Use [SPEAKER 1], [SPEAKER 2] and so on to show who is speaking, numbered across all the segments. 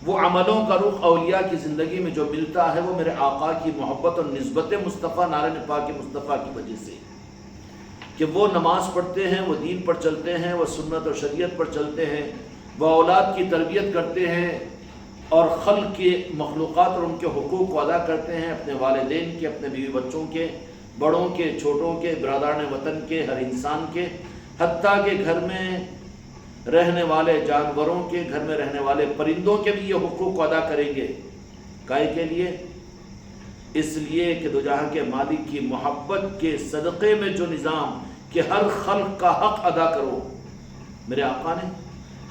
[SPEAKER 1] وہ عملوں کا رخ اولیاء کی زندگی میں جو ملتا ہے وہ میرے آقا کی محبت اور نسبت مصطفیٰ نارن پاک مصطفیٰ کی وجہ سے، کہ وہ نماز پڑھتے ہیں، وہ دین پر چلتے ہیں، وہ سنت اور شریعت پر چلتے ہیں، وہ اولاد کی تربیت کرتے ہیں اور خلق کے مخلوقات اور ان کے حقوق کو ادا کرتے ہیں، اپنے والدین کے، اپنے بیوی بچوں کے، بڑوں کے، چھوٹوں کے، برادران وطن کے، ہر انسان کے، حتیٰ کہ گھر میں رہنے والے جانوروں کے، گھر میں رہنے والے پرندوں کے بھی یہ حقوق کو ادا کریں گے۔ کائے کے لیے؟ اس لیے کہ دو جہاں کے مالک کی محبت کے صدقے میں جو نظام کہ ہر خلق کا حق ادا کرو، میرے آقا نے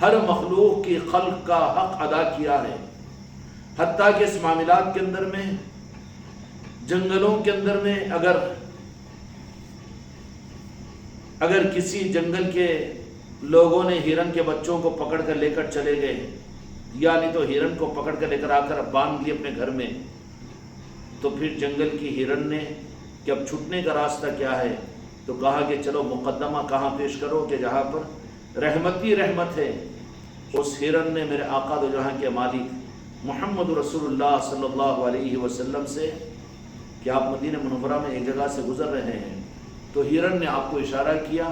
[SPEAKER 1] ہر مخلوق کی خلق کا حق ادا کیا ہے، حتیٰ کہ اس معاملات کے اندر میں، جنگلوں کے اندر میں اگر کسی جنگل کے لوگوں نے ہرن کے بچوں کو پکڑ کر لے کر چلے گئے، یا نہیں تو ہرن کو پکڑ کر لے کر آ کر باندھ لیے اپنے گھر میں، تو پھر جنگل کی ہرن نے کہ اب چھٹنے کا راستہ کیا ہے، تو کہا کہ چلو مقدمہ کہاں پیش کرو کہ جہاں پر رحمت ہی رحمت ہے۔ اس ہرن نے میرے آقا دو جہاں کے مالک محمد رسول اللہ صلی اللہ علیہ وسلم سے کہ آپ مدینہ منورہ میں ایک جگہ سے گزر رہے ہیں، تو ہرن نے آپ کو اشارہ کیا،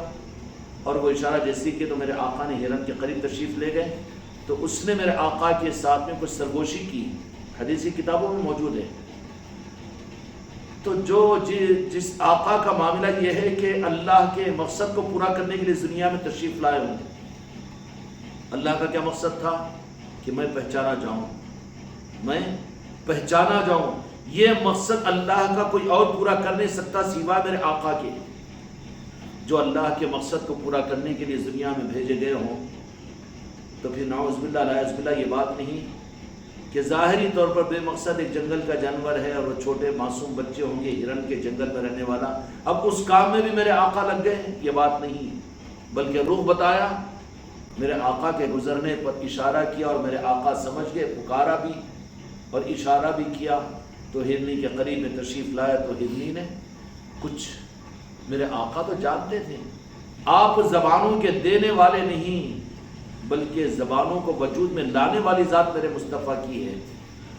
[SPEAKER 1] اور وہ اشارہ جیسی کہ تو میرے آقا نے ہرن کے قریب تشریف لے گئے، تو اس نے میرے آقا کے ساتھ میں کچھ سرگوشی کی، حدیثی کتابوں میں موجود ہے۔ تو جس آقا کا معاملہ یہ ہے کہ اللہ کے مقصد کو پورا کرنے کے لیے دنیا میں تشریف لائے ہوں، اللہ کا کیا مقصد تھا کہ میں پہچانا جاؤں، یہ مقصد اللہ کا کوئی اور پورا کر نہیں سکتا سوائے میرے آقا کے، جو اللہ کے مقصد کو پورا کرنے کے لیے دنیا میں بھیجے گئے ہوں۔ تو پھر نعوذ باللہ لا باللہ یہ بات نہیں کہ ظاہری طور پر بے مقصد ایک جنگل کا جانور ہے اور وہ چھوٹے معصوم بچے ہوں گے ہرن کے جنگل میں رہنے والا، اب اس کام میں بھی میرے آقا لگ گئے، یہ بات نہیں، بلکہ رخ بتایا، میرے آقا کے گزرنے پر اشارہ کیا اور میرے آقا سمجھ گئے، پکارا بھی اور اشارہ بھی کیا، تو ہرنی کے قریب میں تشریف لایا، تو ہرنی نے کچھ، میرے آقا تو جانتے تھے آپ زبانوں کے دینے والے نہیں بلکہ زبانوں کو وجود میں لانے والی ذات میرے مصطفیٰ کی ہے،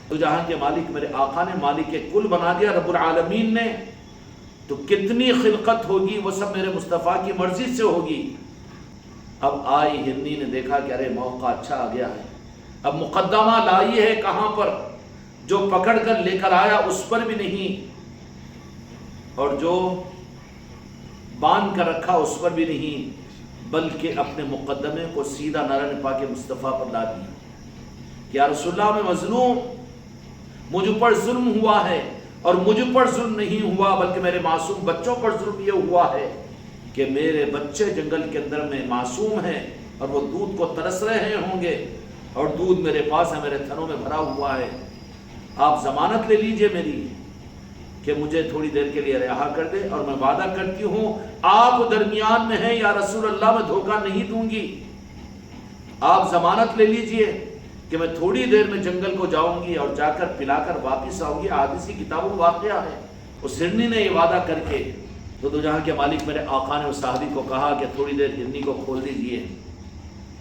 [SPEAKER 1] تو جہاں کے مالک میرے آقا نے مالک کل بنا دیا رب العالمین نے، تو کتنی خلقت ہوگی وہ سب میرے مصطفیٰ کی مرضی سے ہوگی۔ اب آئی ہرنی نے دیکھا کہ ارے موقع اچھا آ گیا ہے، اب مقدمہ لائی ہے کہاں پر، جو پکڑ کر لے کر آیا اس پر بھی نہیں، اور جو باندھ کر رکھا اس پر بھی نہیں، بلکہ اپنے مقدمے کو سیدھا نارن پاک مصطفیٰ پر لا دیا کہ یا رسول اللہ میں مظلوم، مجھ پر ظلم ہوا ہے، اور مجھ پر ظلم نہیں ہوا بلکہ میرے معصوم بچوں پر ظلم یہ ہوا ہے کہ میرے بچے جنگل کے اندر میں معصوم ہیں اور وہ دودھ کو ترس رہے ہوں گے، اور دودھ میرے پاس ہے، میرے تھنوں میں بھرا ہوا ہے، آپ ضمانت لے لیجئے میری کہ مجھے تھوڑی دیر کے لیے رہا کر دے، اور میں وعدہ کرتی ہوں آپ درمیان میں ہیں یا رسول اللہ، میں دھوکہ نہیں دوں گی، آپ ضمانت لے لیجئے کہ میں تھوڑی دیر میں جنگل کو جاؤں گی اور جا کر پلا کر واپس آؤں گی۔ حدیثی کتابوں میں واقعہ ہے، اس ہرنی نے یہ وعدہ کر کے، تو دو جہاں کے مالک میرے آقا نے اس صحابی کو کہا کہ تھوڑی دیر ہرنی کو کھول دیجئے،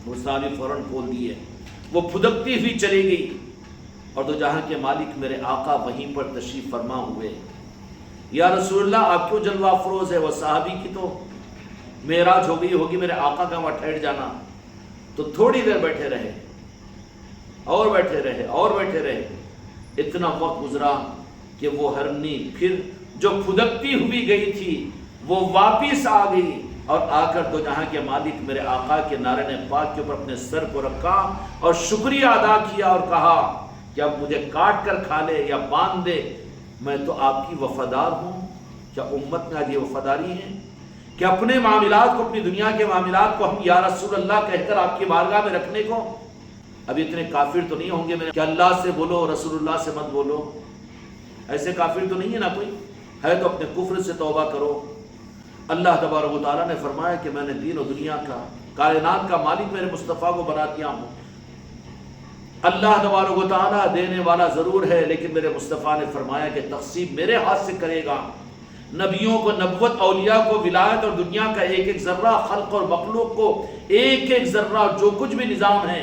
[SPEAKER 1] وہ صحابی فوراً کھول دیے، وہ پھدکتی ہوئی چلی گئی، اور دو جہاں کے مالک میرے آقا وہیں پر تشریف فرما ہوئے۔ یا رسول اللہ آپ کیوں جلوہ افروز ہے؟ وہ صحابی کی تو معراج ہو گئی ہوگی، میرے آقا کا وہاں ٹھہر جانا، تو تھوڑی دیر بیٹھے رہے اور بیٹھے رہے اور بیٹھے رہے، اتنا وقت گزرا کہ وہ ہرنی پھر جو پھدکتی ہوئی گئی تھی وہ واپس آ گئی، اور آ کر دو جہاں کے مالک میرے آقا کے نارن پاک کے اوپر اپنے سر کو رکھا اور شکریہ ادا کیا اور کہا کہ اب مجھے کاٹ کر کھا لے یا باندھ دے، میں تو آپ کی وفادار ہوں۔ کیا امت میں آج یہ وفاداری ہے کہ اپنے معاملات کو، اپنی دنیا کے معاملات کو ہم یا رسول اللہ کہہ کر آپ کی بارگاہ میں رکھنے کو؟ اب اتنے کافر تو نہیں ہوں گے میرے کہ اللہ سے بولو رسول اللہ سے مت بولو، ایسے کافر تو نہیں ہے نا کوئی، ہے تو اپنے کفر سے توبہ کرو۔ اللہ تبارک و تعالیٰ نے فرمایا کہ میں نے دین و دنیا کا، کائنات کا مالک میرے مصطفیٰ کو بنا دیا ہوں۔ اللہ تبارک و تعالیٰ دینے والا ضرور ہے، لیکن میرے مصطفیٰ نے فرمایا کہ تقسیم میرے ہاتھ سے کرے گا، نبیوں کو نبوت، اولیاء کو ولایت، اور دنیا کا ایک ایک ذرہ، خلق اور مخلوق کو ایک ایک ذرہ، جو کچھ بھی نظام ہے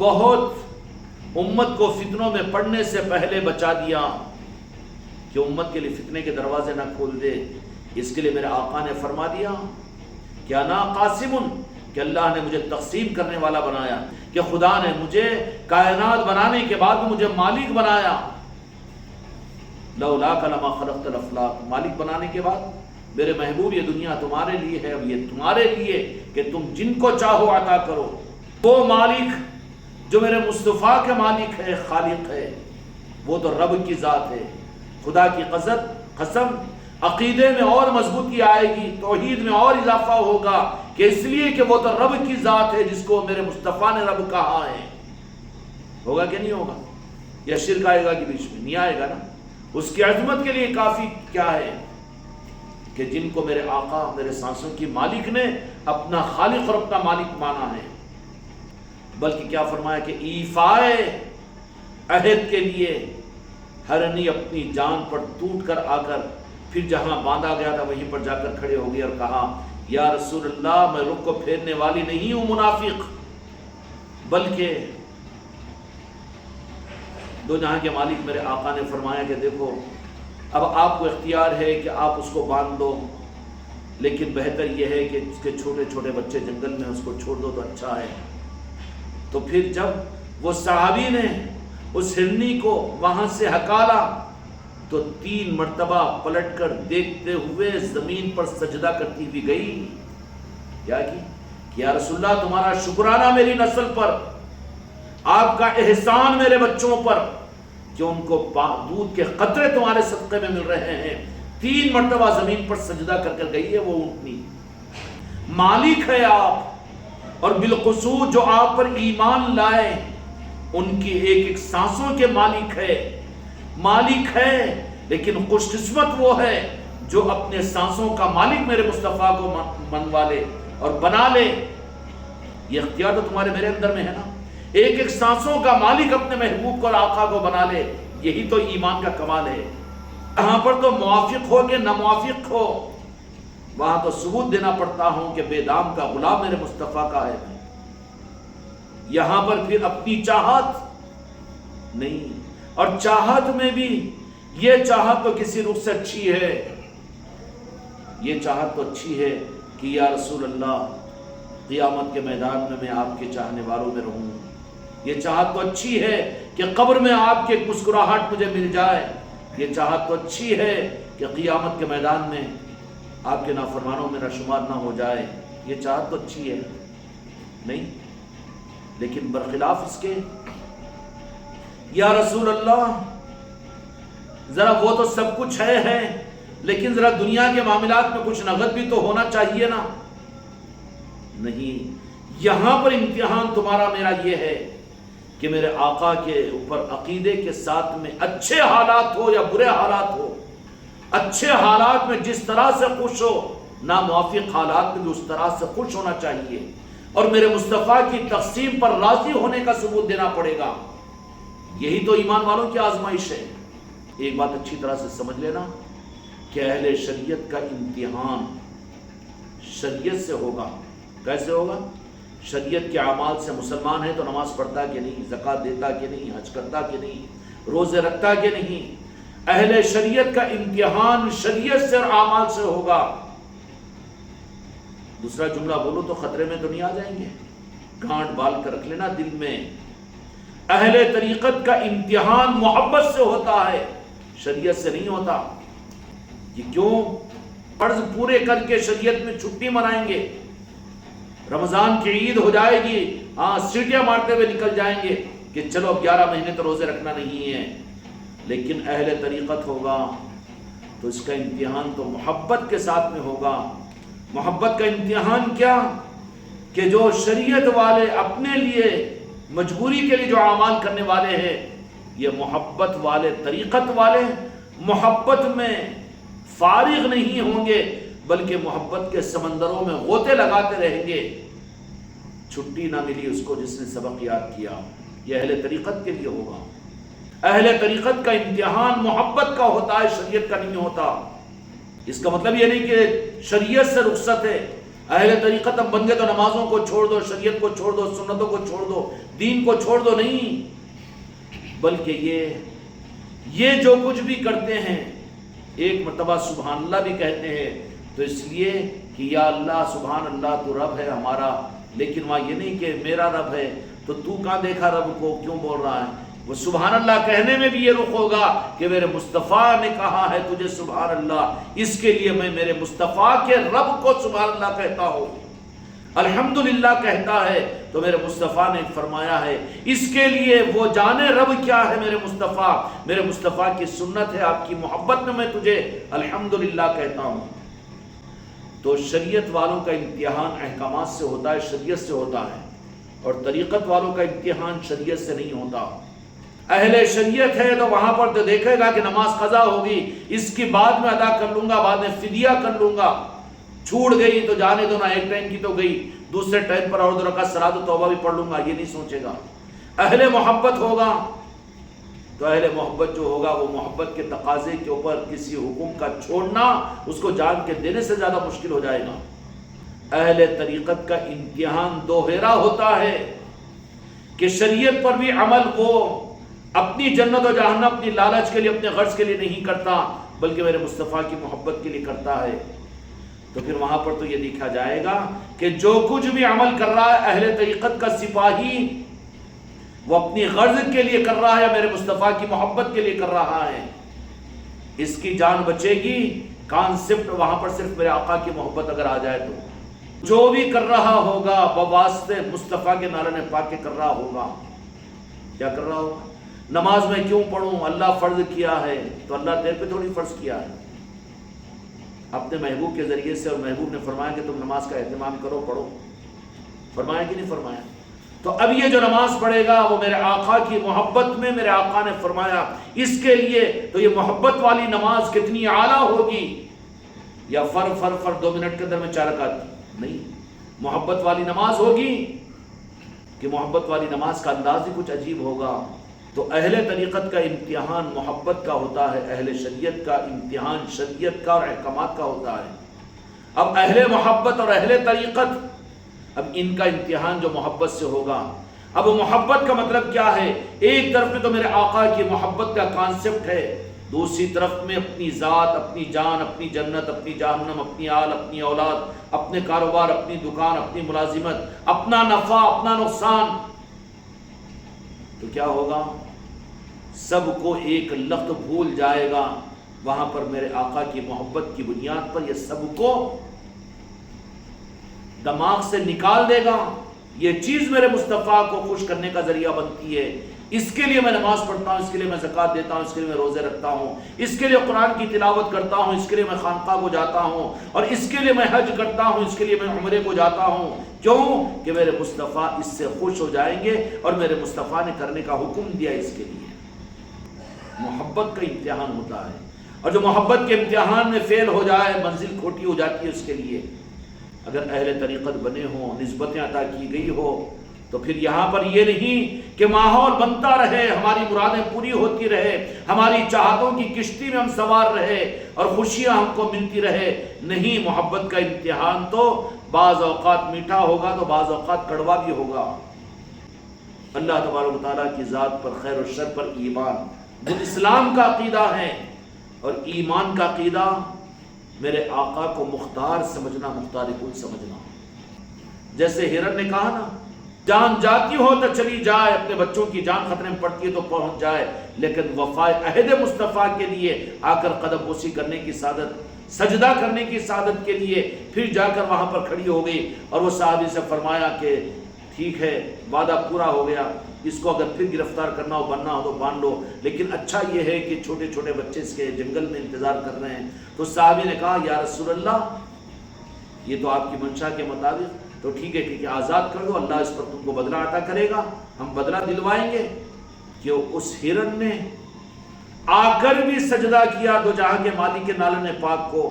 [SPEAKER 1] بہت امت کو فتنوں میں پڑنے سے پہلے بچا دیا کہ امت کے لیے فتنے کے دروازے نہ کھول دے. اس کے لیے میرے آقا نے فرما دیا کہ انا قاسم، کہ اللہ نے مجھے تقسیم کرنے والا بنایا، کہ خدا نے مجھے کائنات بنانے کے بعد مجھے مالک بنایا. لولاک لما خلقت الافلاک، مالک بنانے کے بعد میرے محبوب یہ دنیا تمہارے لیے ہے، اب یہ تمہارے لیے کہ تم جن کو چاہو عطا کرو. وہ مالک جو میرے مصطفیٰ کے مالک ہے، خالق ہے، وہ تو رب کی ذات ہے. خدا کی قسم عقیدے میں اور مضبوطی آئے گی، توحید میں اور اضافہ ہوگا، کہ اس لیے کہ وہ تو رب کی ذات ہے جس کو میرے مصطفیٰ نے رب کہا ہے. ہوگا کہ نہیں ہوگا؟ یا شرک آئے گا کہ بیچ میں نہیں آئے گا نا. اس کی عظمت کے لیے کافی کیا ہے کہ جن کو میرے آقا میرے سانسوں کی مالک نے اپنا خالق اور اپنا مالک مانا ہے. بلکہ کیا فرمایا کہ ایفائے عہد کے لیے ہرنی اپنی جان پر ٹوٹ کر آ کر پھر جہاں باندھا گیا تھا وہیں پر جا کر کھڑے ہو گئے اور کہا یا رسول اللہ میں رخ کو پھیرنے والی نہیں ہوں منافق، بلکہ دو جہاں کے مالک میرے آقا نے فرمایا کہ دیکھو اب آپ کو اختیار ہے کہ آپ اس کو باندھ دو، لیکن بہتر یہ ہے کہ اس کے چھوٹے چھوٹے بچے جنگل میں اس کو چھوڑ دو تو اچھا ہے. تو پھر جب وہ صحابی نے اس ہرنی کو وہاں سے ہکالا تو 3 مرتبہ پلٹ کر دیکھتے ہوئے زمین پر سجدہ کرتی ہوئی گئی. کیا کی کہ یا رسول اللہ تمہارا شکرانہ میری نسل پر، آپ کا احسان میرے بچوں پر کہ ان کو دودھ کے قطرے تمہارے صدقے میں مل رہے ہیں. 3 مرتبہ زمین پر سجدہ کر کر گئی ہے وہ اونٹنی. مالک ہے آپ، اور بالخصوص جو آپ پر ایمان لائے ان کی ایک ایک سانسوں کے مالک ہے. لیکن خوش قسمت وہ ہے جو اپنے سانسوں کا مالک میرے مصطفیٰ کو منوا لے اور بنا لے. یہ اختیار تو تمہارے میرے اندر میں ہے نا. ایک ایک سانسوں کا مالک اپنے محبوب کو اور آقا کو بنا لے. یہی تو ایمان کا کمال ہے. یہاں پر تو موافق ہو کہ نہ موافق ہو، وہاں تو ثبوت دینا پڑتا ہوں کہ بے دام کا غلام میرے مصطفیٰ کا ہے. یہاں پر پھر اپنی چاہت نہیں، اور چاہت میں بھی یہ چاہت تو کسی رخ سے اچھی ہے، یہ چاہت تو اچھی ہے کہ یا رسول اللہ قیامت کے میدان میں آپ کے چاہنے والوں میں رہوں. یہ چاہت تو اچھی ہے کہ قبر میں آپ کے مسکراہٹ مجھے مل جائے. یہ چاہت تو اچھی ہے کہ قیامت کے میدان میں آپ کے نافرمانوں میں شمار نہ ہو جائے. یہ چاہت تو اچھی ہے نہیں، لیکن برخلاف اس کے یا رسول اللہ ذرا وہ تو سب کچھ ہے لیکن ذرا دنیا کے معاملات میں کچھ نقد بھی تو ہونا چاہیے نا. نہیں، یہاں پر امتحان تمہارا میرا یہ ہے کہ میرے آقا کے اوپر عقیدے کے ساتھ میں اچھے حالات ہو یا برے حالات ہو، اچھے حالات میں جس طرح سے خوش ہو، ناموافق حالات میں بھی اس طرح سے خوش ہونا چاہیے، اور میرے مصطفیٰ کی تقسیم پر راضی ہونے کا ثبوت دینا پڑے گا. یہی تو ایمان والوں کی آزمائش ہے. ایک بات اچھی طرح سے سمجھ لینا کہ اہل شریعت کا امتحان شریعت سے ہوگا. کیسے ہوگا؟ شریعت کے اعمال سے مسلمان ہے تو نماز پڑھتا کہ نہیں، زکوٰۃ دیتا کہ نہیں، حج کرتا کہ نہیں، روزے رکھتا کہ نہیں. اہل شریعت کا امتحان شریعت سے اور اعمال سے ہوگا. دوسرا جملہ بولو تو خطرے میں تو نہیں آ جائیں گے. گانٹ بال کر رکھ لینا دل میں. اہل طریقت کا امتحان محبت سے ہوتا ہے، شریعت سے نہیں ہوتا. یہ کیوں؟ فرض پورے کر کے شریعت میں چھٹی منائیں گے، رمضان کی عید ہو جائے گی، سیٹیاں مارتے ہوئے نکل جائیں گے کہ چلو 11 مہینے تو روزے رکھنا نہیں ہے. لیکن اہل طریقت ہوگا تو اس کا امتحان تو محبت کے ساتھ میں ہوگا. محبت کا امتحان کیا کہ جو شریعت والے اپنے لیے مجبوری کے لیے جو اعمال کرنے والے ہیں، یہ محبت والے طریقت والے محبت میں فارغ نہیں ہوں گے بلکہ محبت کے سمندروں میں غوطے لگاتے رہیں گے. چھٹی نہ ملی اس کو جس نے سبق یاد کیا. یہ اہل طریقت کے لیے ہوگا. اہل طریقت کا امتحان محبت کا ہوتا ہے، شریعت کا نہیں ہوتا. اس کا مطلب یہ نہیں کہ شریعت سے رخصت ہے. اہل طریقت اب بن گئے تو نمازوں کو چھوڑ دو، شریعت کو چھوڑ دو، سنتوں کو چھوڑ دو، دین کو چھوڑ دو، نہیں، بلکہ یہ جو کچھ بھی کرتے ہیں ایک مرتبہ سبحان اللہ بھی کہتے ہیں تو اس لیے کہ یا اللہ سبحان اللہ تو رب ہے ہمارا، لیکن وہاں یہ نہیں کہ میرا رب ہے تو کہاں دیکھا رب کو کیوں بول رہا ہے. وہ سبحان اللہ کہنے میں بھی یہ رخ ہوگا کہ میرے مصطفیٰ نے کہا ہے تجھے سبحان اللہ، اس کے لیے میں میرے مصطفیٰ کے رب کو سبحان اللہ کہتا ہوں. الحمدللہ کہتا ہے تو میرے مصطفیٰ نے فرمایا ہے اس کے لیے وہ جانے رب کیا ہے میرے مصطفیٰ کی سنت ہے، آپ کی محبت میں تجھے الحمدللہ کہتا ہوں. تو شریعت والوں کا امتحان احکامات سے ہوتا ہے، شریعت سے ہوتا ہے، اور طریقت والوں کا امتحان شریعت سے نہیں ہوتا. اہل شریعت ہے تو وہاں پر تو دیکھے گا کہ نماز قضا ہوگی، اس کی بعد میں ادا کر لوں گا، بعد میں فدیہ کر لوں گا، چھوٹ گئی تو جانے دو نا، ایک ٹائم کی تو گئی، دوسرے ٹائم پر اور 2 رکعت صلاۃ و توبہ بھی پڑھ لوں گا، یہ نہیں سوچے گا. اہل محبت ہوگا تو اہل محبت جو ہوگا وہ محبت کے تقاضے کے اوپر کسی حکم کا چھوڑنا اس کو جان کے دینے سے زیادہ مشکل ہو جائے گا. اہل طریقت کا امتحان دوہرا ہوتا ہے کہ شریعت پر بھی عمل وہ اپنی جنت و جہنم، اپنی لالچ کے لیے، اپنے غرض کے لیے نہیں کرتا بلکہ میرے مصطفیٰ کی محبت کے لیے کرتا ہے. تو پھر وہاں پر تو یہ دیکھا جائے گا کہ جو کچھ بھی عمل کر رہا ہے اہل طریقت کا سپاہی وہ اپنی غرض کے لیے کر رہا ہے یا میرے مصطفیٰ کی محبت کے لیے کر رہا ہے، اس کی جان بچے گی. کانسیپٹ وہاں پر صرف میرے آقا کی محبت اگر آ جائے تو جو بھی کر رہا ہوگا بواسطے مصطفیٰ کے نالے پاک کے کر رہا ہوگا. کیا کر رہا ہوگا؟ نماز میں کیوں پڑھوں؟ اللہ فرض کیا ہے تو اللہ تیرے پہ تھوڑی فرض کیا ہے، اپنے محبوب کے ذریعے سے، اور محبوب نے فرمایا کہ تم نماز کا اہتمام کرو، پڑھو. فرمایا کہ نہیں فرمایا؟ تو اب یہ جو نماز پڑھے گا وہ میرے آقا کی محبت میں، میرے آقا نے فرمایا اس کے لیے، تو یہ محبت والی نماز کتنی اعلیٰ ہوگی. یا فر 2 منٹ کے اندر میں 4 رکعت نہیں، محبت والی نماز ہوگی کہ محبت والی نماز کا انداز ہی کچھ عجیب ہوگا. تو اہل طریقت کا امتحان محبت کا ہوتا ہے، اہل شریعت کا امتحان شریعت کا اور احکامات کا ہوتا ہے. اب اہل محبت اور اہل طریقت، اب ان کا امتحان جو محبت سے ہوگا. اب محبت کا مطلب کیا ہے؟ ایک طرف میں تو میرے آقا کی محبت کا کانسیپٹ ہے، دوسری طرف میں اپنی ذات، اپنی جان، اپنی جنت، اپنی جہنم، اپنی آل، اپنی اولاد، اپنے کاروبار، اپنی دکان، اپنی ملازمت، اپنا نفع، اپنا نقصان. تو کیا ہوگا؟ سب کو ایک لفظ بھول جائے گا. وہاں پر میرے آقا کی محبت کی بنیاد پر یہ سب کو دماغ سے نکال دے گا. یہ چیز میرے مصطفیٰ کو خوش کرنے کا ذریعہ بنتی ہے، اس کے لیے میں نماز پڑھتا ہوں، اس کے لیے میں زکوٰۃ دیتا ہوں، اس کے لیے میں روزے رکھتا ہوں، اس کے لیے قرآن کی تلاوت کرتا ہوں، اس کے لیے میں خانقاہ کو جاتا ہوں، اور اس کے لیے میں حج کرتا ہوں، اس کے لیے میں عمرے کو جاتا ہوں. کیوں؟ کہ میرے مصطفیٰ اس سے خوش ہو جائیں گے اور میرے مصطفیٰ نے کرنے کا حکم دیا. اس کے لیے محبت کا امتحان ہوتا ہے، اور جو محبت کے امتحان میں فیل ہو جائے منزل کھوٹی ہو جاتی ہے اس کے لیے. اگر اہل طریقت بنے ہوں، نسبتیں عطا کی گئی ہو، تو پھر یہاں پر یہ نہیں کہ ماحول بنتا رہے، ہماری مرادیں پوری ہوتی رہے، ہماری چاہتوں کی کشتی میں ہم سوار رہے اور خوشیاں ہم کو ملتی رہے. نہیں، محبت کا امتحان تو بعض اوقات میٹھا ہوگا تو بعض اوقات کڑوا بھی ہوگا. اللہ تبارک و تعالیٰ کی ذات پر، خیر و شر پر ایمان جو اسلام کا عقیدہ ہے، اور ایمان کا عقیدہ میرے آقا کو مختار سمجھنا، مختار کل سمجھنا. جیسے ہرن نے کہا نا، جان جاتی ہو تو چلی جائے، اپنے بچوں کی جان خطرے میں پڑتی ہے تو پہنچ جائے، لیکن وفائے عہد مصطفیٰ کے لیے آ کر قدم بوسی کرنے کی سعادت، سجدہ کرنے کی سعادت کے لیے پھر جا کر وہاں پر کھڑی ہو گئی. اور وہ صحابی سے فرمایا کہ ٹھیک ہے، وعدہ پورا ہو گیا، اس کو اگر پھر گرفتار کرنا ہو، بننا ہو تو باندھ لو، لیکن اچھا یہ ہے کہ چھوٹے چھوٹے بچے اس کے جنگل میں انتظار کر رہے ہیں. تو صحابی نے کہا یا رسول اللہ، یہ تو آپ کی منشا کے مطابق تو ٹھیک ہے کہ آزاد کر دو، اللہ اس پر تم کو بدلہ عطا کرے گا، ہم بدلہ دلوائیں گے. کہ اس ہرن نے آ کر بھی سجدہ کیا دو جہاں کے مالک کے نالے پاک کو،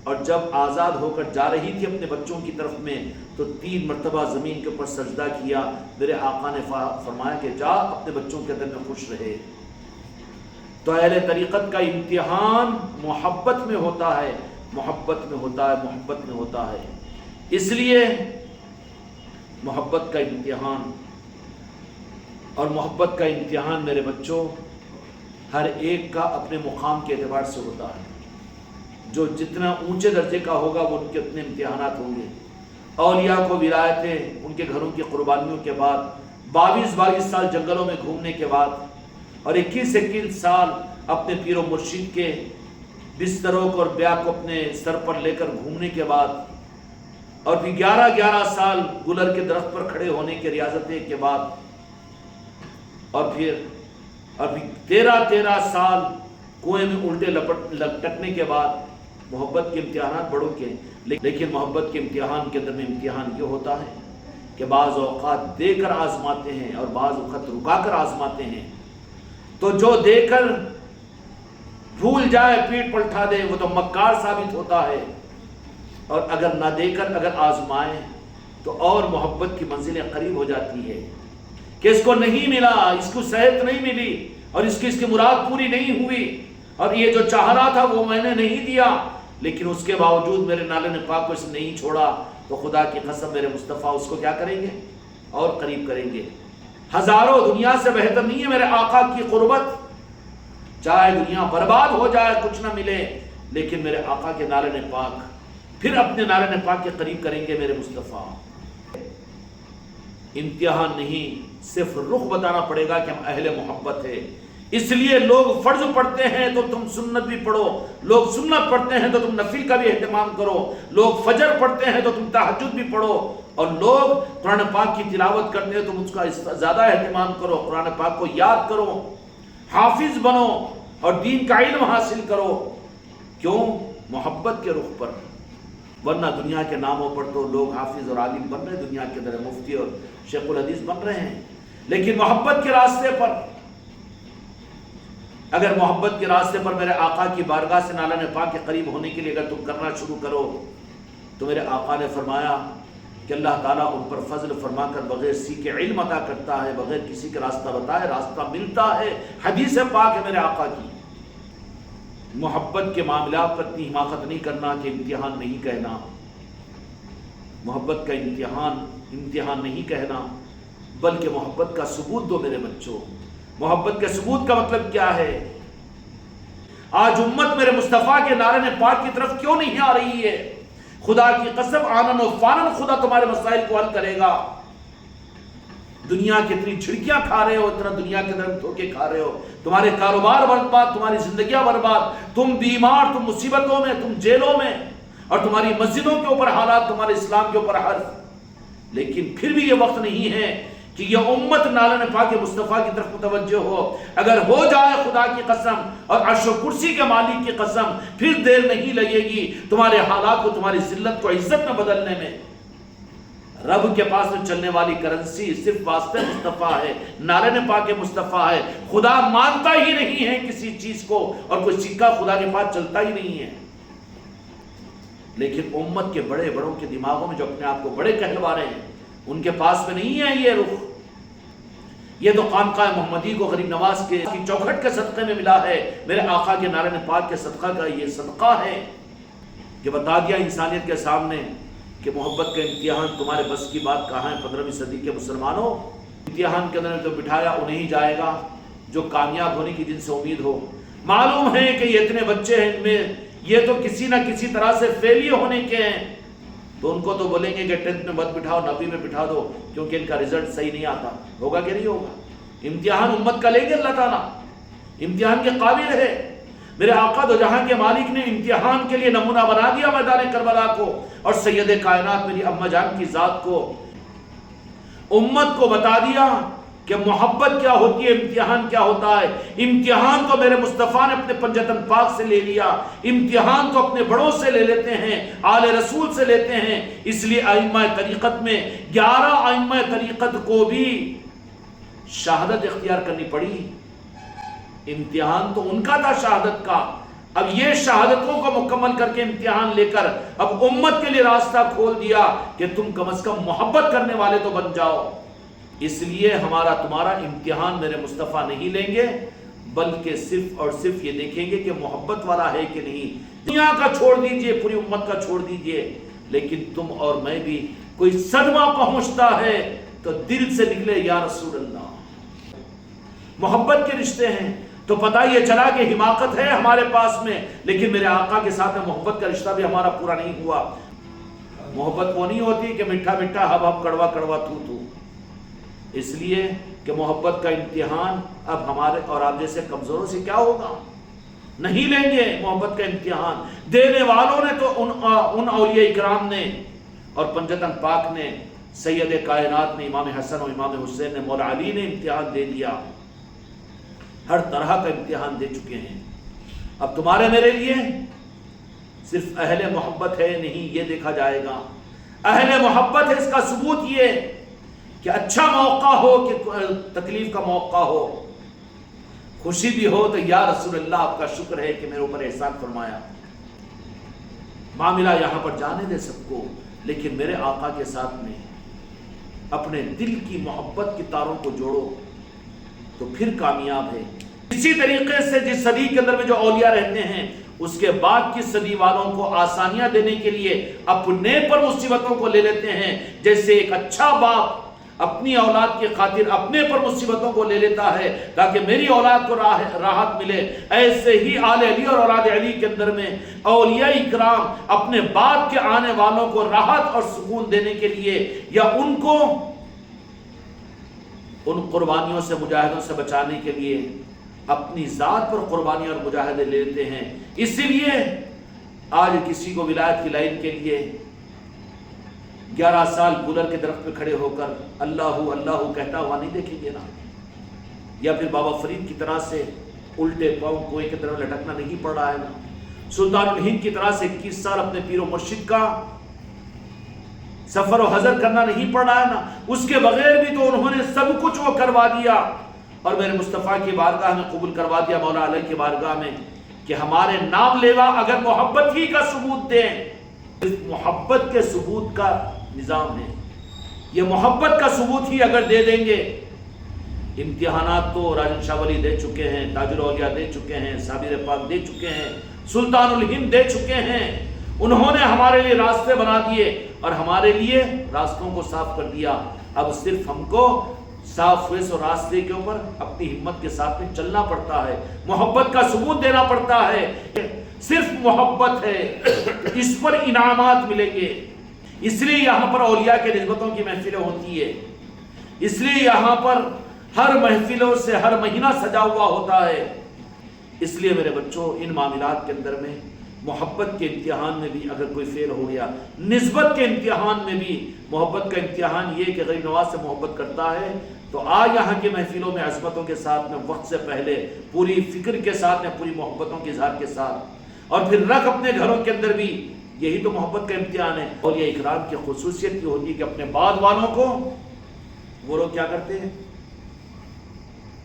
[SPEAKER 1] اور جب آزاد ہو کر جا رہی تھی اپنے بچوں کی طرف میں تو 3 مرتبہ زمین کے اوپر سجدہ کیا. میرے آقا نے فرمایا کہ جا اپنے بچوں کے دل میں خوش رہے. تو اہل طریقت کا امتحان محبت میں ہوتا ہے، محبت میں ہوتا ہے، محبت میں ہوتا ہے. اس لیے محبت کا امتحان، اور محبت کا امتحان میرے بچوں ہر ایک کا اپنے مقام کے اعتبار سے ہوتا ہے. جو جتنا اونچے درجے کا ہوگا وہ ان کے اتنے امتحانات ہوں گے. اولیاء کو ولایتیں ان کے گھروں کی قربانیوں کے بعد، 22 سال جنگلوں میں گھومنے کے بعد، اور 21 سال اپنے پیر و مرشد کے بستروں کو اور بیاہ کو اپنے سر پر لے کر گھومنے کے بعد، اور پھر 11 سال گلر کے درخت پر کھڑے ہونے کے ریاضتیں کے بعد، اور پھر 13 سال کنویں میں الٹے لٹکنے کے بعد، محبت کے امتحانات بڑوں کے. لیکن محبت کے امتحان کے اندر میں امتحان یہ ہوتا ہے کہ بعض اوقات دے کر آزماتے ہیں اور بعض اوقات رکا کر آزماتے ہیں. تو جو دے کر بھول جائے، پیٹ پلٹا دے، وہ تو مکار ثابت ہوتا ہے. اور اگر نہ دے کر اگر آزمائے تو اور محبت کی منزلیں قریب ہو جاتی ہے کہ اس کو نہیں ملا، اس کو صحت نہیں ملی، اور اس کی مراد پوری نہیں ہوئی، اور یہ جو چاہ رہا تھا وہ میں نے نہیں دیا، لیکن اس کے باوجود میرے نالے پاک کو اس نے نہیں چھوڑا، تو خدا کی قسم میرے مصطفیٰ اس کو کیا کریں گے؟ اور قریب کریں گے. ہزاروں دنیا سے بہتر نہیں ہے میرے آقا کی قربت. چاہے دنیا برباد ہو جائے، کچھ نہ ملے، لیکن میرے آقا کے نالے پاک، پھر اپنے نالے پاک کے قریب کریں گے میرے مصطفیٰ. امتحان نہیں، صرف رخ بتانا پڑے گا کہ ہم اہل محبت ہے. اس لیے لوگ فرض پڑھتے ہیں تو تم سنت بھی پڑھو، لوگ سنت پڑھتے ہیں تو تم نفل کا بھی اہتمام کرو، لوگ فجر پڑھتے ہیں تو تم تہجد بھی پڑھو، اور لوگ قرآن پاک کی تلاوت کرتے ہیں تو تم اس کا زیادہ اہتمام کرو، قرآن پاک کو یاد کرو، حافظ بنو اور دین کا علم حاصل کرو. کیوں؟ محبت کے رخ پر. ورنہ دنیا کے ناموں پر تو لوگ حافظ اور عالم بن رہے ہیں، دنیا کے اندر مفتی اور شیخ الحدیث بن رہے ہیں، لیکن محبت کے راستے پر، اگر محبت کے راستے پر میرے آقا کی بارگاہ سے نالہ پاک کے قریب ہونے کے لیے اگر تم کرنا شروع کرو، تو میرے آقا نے فرمایا کہ اللہ تعالیٰ ان پر فضل فرما کر بغیر سیکھے علم عطا کرتا ہے، بغیر کسی کا راستہ بتائے راستہ ملتا ہے. حدیث پاک ہے میرے آقا کی. محبت کے معاملات پر اتنی حماقت نہیں کرنا کہ امتحان نہیں کہنا. محبت کا امتحان نہیں کہنا، بلکہ محبت کا ثبوت دو میرے بچوں. محبت کے ثبوت کا مطلب کیا ہے؟ آج امت میرے مصطفیٰ کے نعرے پاک کی طرف کیوں نہیں آ رہی ہے؟ خدا کی قسم آنن و فانن خدا تمہارے مسائل کو حل کرے گا. دنیا کی اتنی جھڑکیاں کھا رہے ہو، اتنا دنیا کے اندر دھوکے کھا رہے ہو، تمہارے کاروبار برباد، تمہاری زندگیاں برباد، تم بیمار، تم مصیبتوں میں، تم جیلوں میں، اور تمہاری مسجدوں کے اوپر حالات، تمہارے اسلام کے اوپر حرف. لیکن پھر بھی یہ وقت نہیں ہے کہ یہ امت نالہ پاک مصطفیٰ کی طرف متوجہ ہو. اگر ہو جائے خدا کی قسم اور عرش و کرسی کے مالک کی قسم، پھر دیر نہیں لگے گی تمہارے حالات کو، تمہاری ذلت کو عزت میں بدلنے میں. رب کے پاس میں چلنے والی کرنسی صرف واسطے مصطفیٰ ہے، نعرہ پاک مصطفیٰ ہے. خدا مانتا ہی نہیں ہے کسی چیز کو، اور کوئی سکہ خدا کے پاس چلتا ہی نہیں ہے. لیکن امت کے بڑے بڑوں کے دماغوں میں جو اپنے آپ کو بڑے کہلوا رہے ہیں، ان کے پاس میں نہیں ہے یہ رخ. یہ تو خانقاہ محمدی کو غریب نواز کے چوکھٹ کے صدقے میں ملا ہے. میرے آقا کے نعرہ پاک کے صدقہ کا یہ صدقہ ہے کہ بتا دیا انسانیت کے سامنے کہ محبت کا امتحان تمہارے بس کی بات کہاں ہے. 15ویں صدی کے مسلمانوں، امتحان کے اندر تو بٹھایا انہیں جائے گا جو کامیاب ہونے کی جن سے امید ہو. معلوم ہے کہ یہ اتنے بچے ہیں، ان میں یہ تو کسی نہ کسی طرح سے فیلئر ہونے کے ہیں، تو ان کو تو بولیں گے کہ 10th میں مت بٹھاؤ، 9ویں میں بٹھا دو، کیونکہ ان کا رزلٹ صحیح نہیں آتا. ہوگا کہ نہیں ہوگا؟ امتحان امت کا لیں گے اللہ تعالیٰ. امتحان کے قابل ہے. میرے آقا دو جہاں کے مالک نے امتحان کے لیے نمونہ بنا دیا میدان کربلا کو، اور سید کائنات میری اماں جان کی ذات کو، امت کو بتا دیا کہ محبت کیا ہوتی ہے، امتحان کیا ہوتا ہے. امتحان تو میرے مصطفیٰ نے اپنے پنجتن پاک سے لے لیا، امتحان تو اپنے بڑوں سے لے لیتے ہیں، آل رسول سے لیتے ہیں. اس لیے ائمہ طریقت میں 11 ائمہ طریقت کو بھی شہادت اختیار کرنی پڑی. امتحان تو ان کا تھا شہادت کا. اب یہ شہادتوں کو مکمل کر کے امتحان لے کر اب امت کے لیے راستہ کھول دیا کہ تم کم از کم محبت کرنے والے تو بن جاؤ. اس لیے ہمارا تمہارا امتحان میرے مصطفیٰ نہیں لیں گے، بلکہ صرف اور صرف یہ دیکھیں گے کہ محبت والا ہے کہ نہیں. دنیا کا چھوڑ دیجئے، پوری امت کا چھوڑ دیجئے، لیکن تم اور میں بھی کوئی صدمہ پہنچتا ہے تو دل سے نکلے یا رسول اللہ. محبت کے رشتے ہیں تو پتہ یہ چلا کہ حماقت ہے ہمارے پاس میں، لیکن میرے آقا کے ساتھ میں محبت کا رشتہ بھی ہمارا پورا نہیں ہوا. محبت وہ نہیں ہوتی کہ میٹھا میٹھا ہب ہب کڑوا کڑوا تو تو. اس لیے کہ محبت کا امتحان اب ہمارے اور آپ جیسے کمزوروں سے کیا ہوگا؟ نہیں لیں گے محبت کا امتحان. دینے والوں نے تو ان اولیاء اکرام نے اور پنجتن پاک نے، سید کائنات نے، امام حسن و امام حسین نے، مولا علی نے امتحان دے دیا. ہر طرح کا امتحان دے چکے ہیں. اب تمہارے میرے لیے صرف اہل محبت ہے نہیں، یہ دیکھا جائے گا. اہل محبت ہے اس کا ثبوت یہ کہ اچھا موقع ہو کہ تکلیف کا موقع ہو، خوشی بھی ہو تو یا رسول اللہ آپ کا شکر ہے کہ میرے اوپر احسان فرمایا. معاملہ یہاں پر جانے دے سب کو، لیکن میرے آقا کے ساتھ میں اپنے دل کی محبت کی تاروں کو جوڑو تو پھر کامیاب ہے. اسی طریقے سے جس صدی کے اندر میں جو اولیاء رہتے ہیں، اس کے بعد کی صدی والوں کو آسانیاں دینے کے لیے اپنے پر مصیبتوں کو لے لیتے ہیں. جیسے ایک اچھا باپ اپنی اولاد کی خاطر اپنے پر مصیبتوں کو لے لیتا ہے تاکہ میری اولاد کو راحت ملے، ایسے ہی آل علی اور اولاد علی کے اندر میں اولیاء اکرام اپنے بعد کے آنے والوں کو راحت اور سکون دینے کے لیے یا ان کو ان قربانیوں سے، مجاہدوں سے بچانے کے لیے اپنی ذات پر قربانیاں اور مجاہدے لیتے ہیں. اسی لیے آج کسی کو ولایت کی لائن کے لیے 11 سال گلر کے درخت پہ کھڑے ہو کر اللہ اللہ کہتا ہوا نہیں دیکھیں گے نا، یا پھر بابا فرید کی طرح سے الٹے پاؤں کوئے کی طرف لٹکنا نہیں پڑ رہا ہے نا. سلطان الہند کی طرح سے 21 سال اپنے پیر و مرشد کا سفر و حضر کرنا نہیں پڑ رہا ہے نا. اس کے بغیر بھی تو انہوں نے سب کچھ وہ کروا دیا اور میرے مصطفیٰ کی بارگاہ میں قبول کروا دیا، مولا علی کی بارگاہ میں، کہ ہمارے نام لیوا اگر محبت ہی کا ثبوت دیں. محبت کے ثبوت کا نظام ہے یہ. محبت کا ثبوت ہی اگر دے دیں گے، امتحانات تو راجن شاہ ولی دے چکے ہیں، تاج الاولیاء دے چکے ہیں، صابر پاک دے چکے ہیں، سلطان الہند دے چکے ہیں. انہوں نے ہمارے لیے راستے بنا دیے اور ہمارے لیے راستوں کو صاف کر دیا. اب صرف ہم کو صاف ہوئے سو راستے کے اوپر اپنی ہمت کے ساتھ میں چلنا پڑتا ہے، محبت کا ثبوت دینا پڑتا ہے. صرف محبت ہے، اس پر انعامات ملیں گے. اس لیے یہاں پر اولیاء کے نسبتوں کی محفلیں ہوتی ہے. اس لیے یہاں پر ہر محفلوں سے ہر مہینہ سجا ہوا ہوتا ہے. اس لیے میرے بچوں، ان معاملات کے اندر میں محبت کے امتحان میں بھی اگر کوئی فیل ہو گیا، نسبت کے امتحان میں بھی، محبت کا امتحان یہ کہ غریب نواز سے محبت کرتا ہے تو یہاں کی محفلوں میں عظمتوں کے ساتھ میں وقت سے پہلے پوری فکر کے ساتھ میں، پوری محبتوں کے اظہار کے ساتھ، اور پھر رکھ اپنے گھروں کے اندر بھی. یہی تو محبت کا امتحان ہے. اور یہ اکرام کی خصوصیت یہ ہوتی ہے کہ اپنے بعد والوں کو وہ لوگ کیا کرتے ہیں،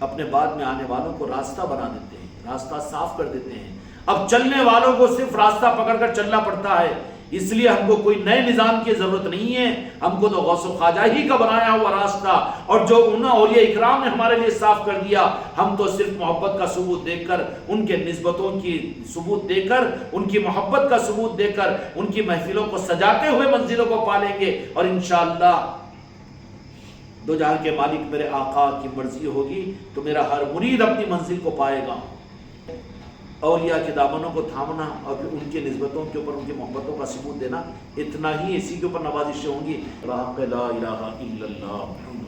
[SPEAKER 1] اپنے بعد میں آنے والوں کو راستہ بنا دیتے ہیں، راستہ صاف کر دیتے ہیں. اب چلنے والوں کو صرف راستہ پکڑ کر چلنا پڑتا ہے. اس لیے ہم کو کوئی نئے نظام کی ضرورت نہیں ہے. ہم کو تو غوث و خواجہ ہی کا بنایا ہوا راستہ، اور جو انہوں اولیاء اکرام نے ہمارے لیے صاف کر دیا، ہم تو صرف محبت کا ثبوت دے کر، ان کے نسبتوں کی ثبوت دے کر، ان کی محبت کا ثبوت دے کر، ان کی محفلوں کو سجاتے ہوئے منزلوں کو پالیں گے. اور انشاءاللہ دو جہاں کے مالک میرے آقا کی مرضی ہوگی تو میرا ہر مرید اپنی منزل کو پائے گا. اولیاء کے دامنوں کو تھامنا اور پھر ان کی نسبتوں کے اوپر ان کی محبتوں کا ثبوت دینا، اتنا ہی اسی کے اوپر نوازشیں ہوں گی. لا الہ الا اللہ.